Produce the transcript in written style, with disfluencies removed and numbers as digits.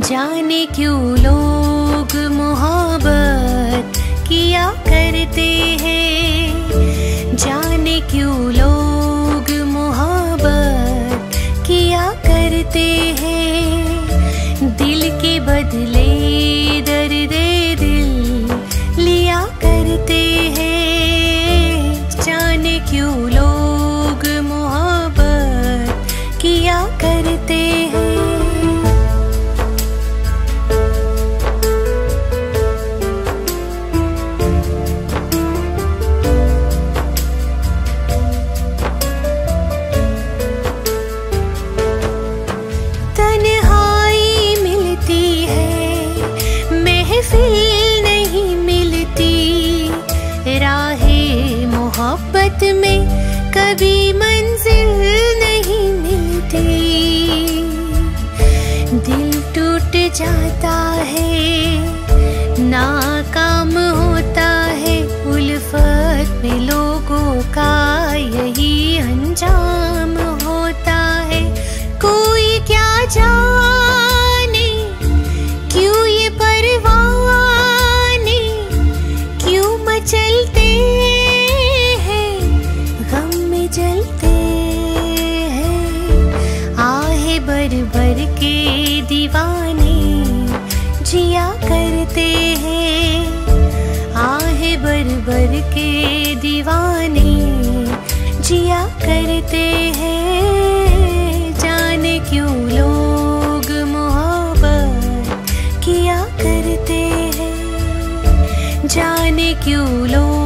जाने क्यों लोग मोहब्बत किया करते हैं, जाने क्यों लोग मोहब्बत किया करते हैं। दिल के बदले दर्द दिल लिया करते हैं, जाने क्यों लोग मोहब्बत किया करते हैं। नहीं मिलती राहे मोहब्बत में, कभी मंजिल नहीं मिलती। दिल टूट जाता है, नाकाम होता है, उल्फत में लोगों का यही अंजाम होता है। कोई क्या जाने क्यों ये परवाने क्यों मचलते हैं, गम में जलते हैं। आहे भर भर के दीवाने जिया करते हैं, आहे भर भर के दीवाने जिया करते हैं। जाने क्यों लोग मोहब्बत किया करते हैं, जाने क्यों लोग